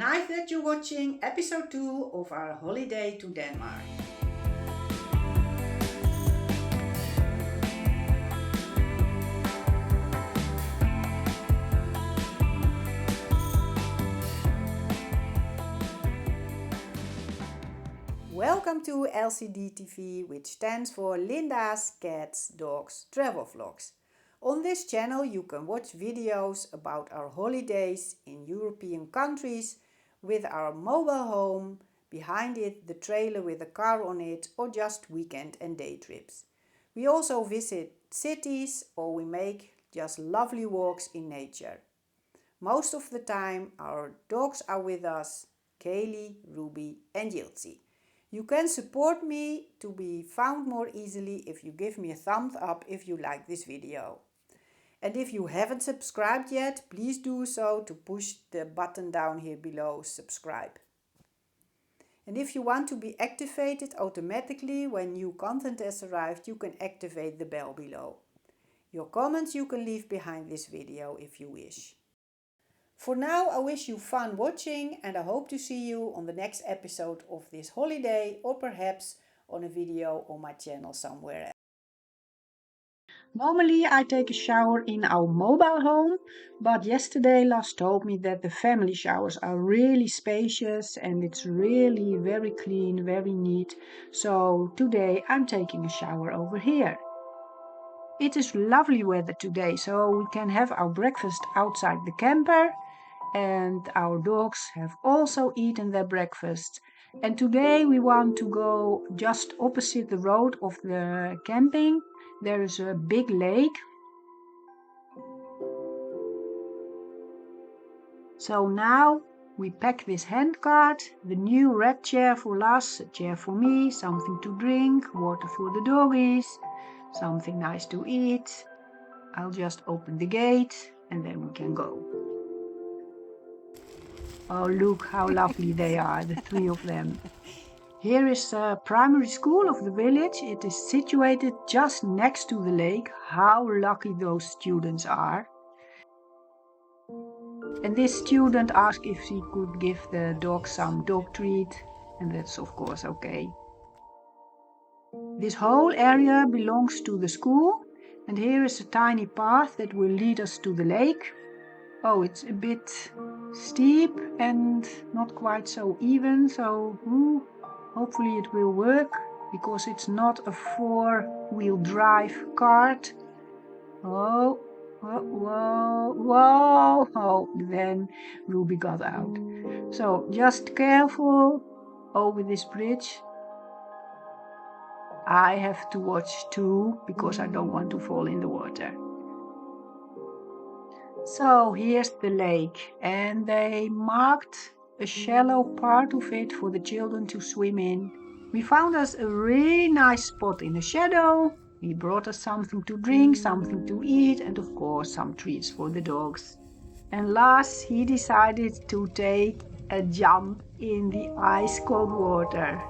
Nice that you're watching episode 2 of our holiday to Denmark. Welcome to LCD TV, which stands for Linda's Cats Dogs Travel Vlogs. On this channel you can watch videos about our holidays in European countries with our mobile home, behind it the trailer with a car on it, or just weekend and day trips. We also visit cities or we make just lovely walks in nature. Most of the time our dogs are with us, Kaylee, Ruby and Yiltzi. You can support me to be found more easily if you give me a thumbs up if you like this video. And if you haven't subscribed yet, please do so to push the button down here below, subscribe. And if you want to be activated automatically when new content has arrived, you can activate the bell below. Your comments you can leave behind this video if you wish. For now, I wish you fun watching and I hope to see you on the next episode of this holiday, or perhaps on a video on my channel somewhere else. Normally I take a shower in our mobile home, but yesterday Lars told me that the family showers are really spacious and it's really very clean, very neat. So today I'm taking a shower over here. It is lovely weather today, so we can have our breakfast outside the camper. And our dogs have also eaten their breakfast. And today we want to go just opposite the road of the camping. There is a big lake. So now we pack this handcart, the new red chair for Lars, a chair for me, something to drink, water for the doggies, something nice to eat. I'll just open the gate and then we can go. Oh, look how lovely they are, the three of them. Here is a primary school of the village. It is situated just next to the lake. How lucky those students are. And this student asked if she could give the dog some dog treat, and that's of course okay. This whole area belongs to the school, and here is a tiny path that will lead us to the lake. Oh, it's a bit steep and not quite so even, so hopefully it will work, because it's not a four-wheel drive cart. Oh, whoa, oh, then Ruby got out. So just careful over this bridge. I have to watch too, because I don't want to fall in the water. So here's the lake, and they marked a shallow part of it for the children to swim in. We found us a really nice spot in the shadow. We brought us something to drink, something to eat, and of course some treats for the dogs. And last he decided to take a jump in the ice cold water.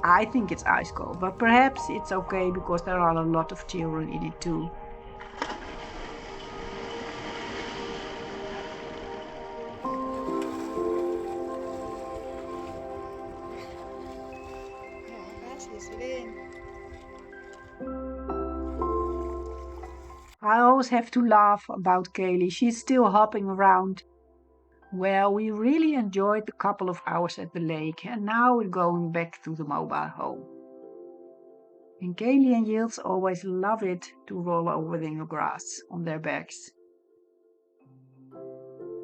I think it's ice cold, but perhaps it's okay because there are a lot of children in it too. I always have to laugh about Kaylee. She's still hopping around. Well, we really enjoyed the couple of hours at the lake, and now we're going back to the mobile home. And Kaylee and Yields always love it to roll over in the grass on their backs.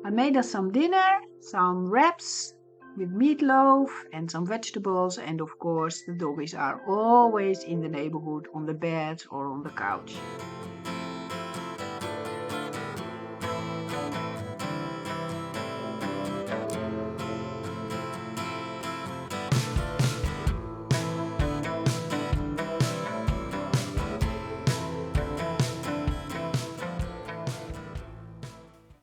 I made us some dinner, some wraps with meatloaf and some vegetables, and of course the doggies are always in the neighborhood on the bed or on the couch.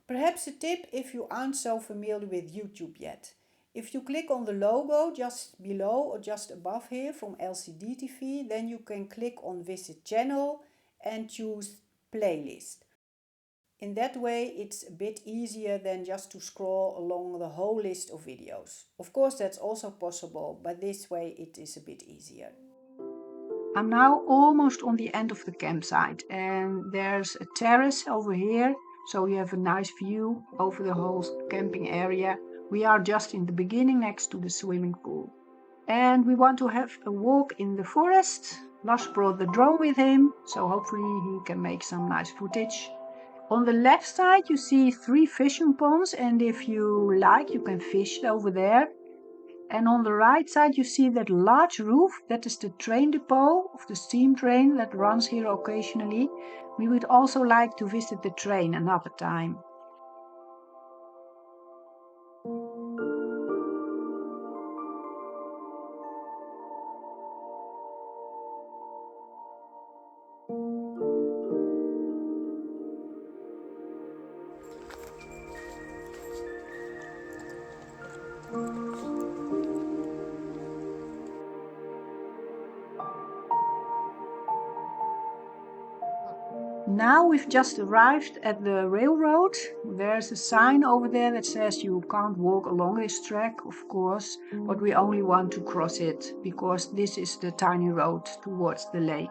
Perhaps a tip if you aren't so familiar with YouTube yet. If you click on the logo just below or just above here from LCD TV, then you can click on Visit Channel and choose Playlist. In that way, it's a bit easier than just to scroll along the whole list of videos. Of course, that's also possible, but this way it is a bit easier. I'm now almost on the end of the campsite, and there's a terrace over here, so you have a nice view over the whole camping area. We are just in the beginning next to the swimming pool. And we want to have a walk in the forest. Lars brought the drone with him, so hopefully he can make some nice footage. On the left side you see 3 fishing ponds, and if you like you can fish over there. And on the right side you see that large roof, that is the train depot of the steam train that runs here occasionally. We would also like to visit the train another time. Now we've just arrived at the railroad. There's a sign over there that says you can't walk along this track, of course, but we only want to cross it because this is the tiny road towards the lake.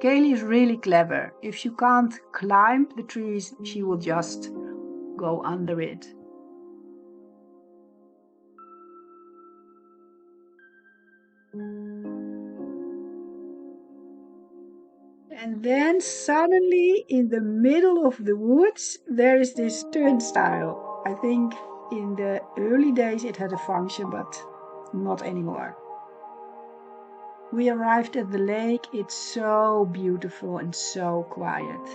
Kaylee is really clever. If she can't climb the trees, she will just go under it. And then suddenly in the middle of the woods there is this turnstile. I think in the early days it had a function, but not anymore. We arrived at the lake. It's so beautiful and so quiet.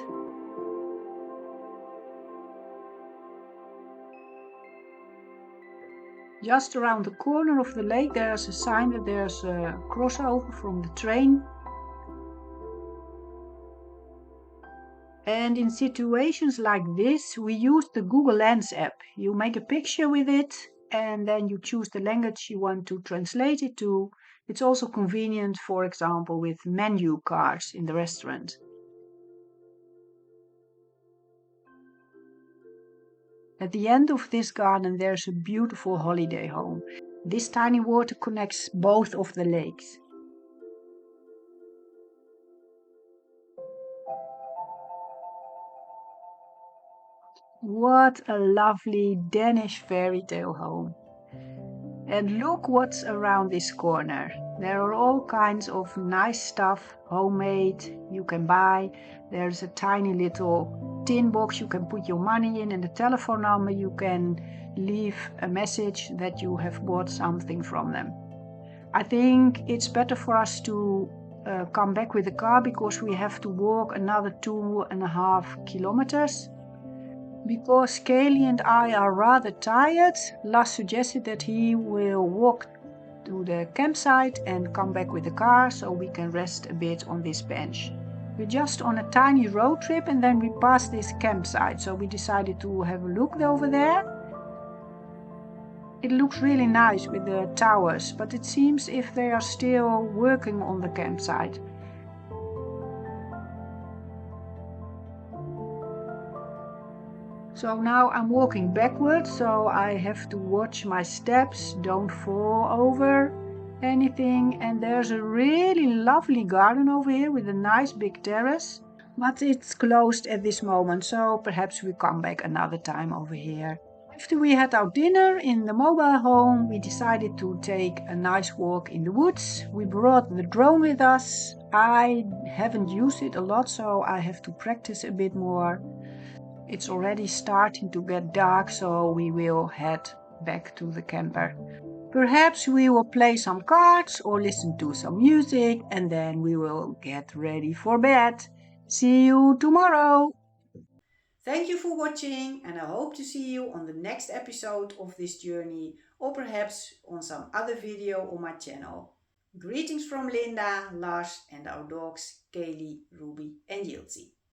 Just around the corner of the lake there's a sign that there's a crossover from the train. And in situations like this, we use the Google Lens app. You make a picture with it and then you choose the language you want to translate it to. It's also convenient, for example, with menu cards in the restaurant. At the end of this garden, there's a beautiful holiday home. This tiny water connects both of the lakes. What a lovely Danish fairy tale home. And look what's around this corner. There are all kinds of nice stuff, homemade, you can buy. There's a tiny little tin box you can put your money in, and a telephone number you can leave a message that you have bought something from them. I think it's better for us to come back with the car because we have to walk another 2.5 kilometers. Because Kaylee and I are rather tired, Lars suggested that he will walk to the campsite and come back with the car so we can rest a bit on this bench. We're just on a tiny road trip and then we pass this campsite, so we decided to have a look over there. It looks really nice with the towers, but it seems if they are still working on the campsite. So now I'm walking backwards, so I have to watch my steps, don't fall over anything. And there's a really lovely garden over here with a nice big terrace, but it's closed at this moment, so perhaps we come back another time over here. After we had our dinner in the mobile home, we decided to take a nice walk in the woods. We brought the drone with us. I haven't used it a lot, so I have to practice a bit more. It's already starting to get dark, so we will head back to the camper. Perhaps we will play some cards or listen to some music, and then we will get ready for bed. See you tomorrow! Thank you for watching, and I hope to see you on the next episode of this journey, or perhaps on some other video on my channel. Greetings from Linda, Lars and our dogs Kaylee, Ruby and Yiltzi.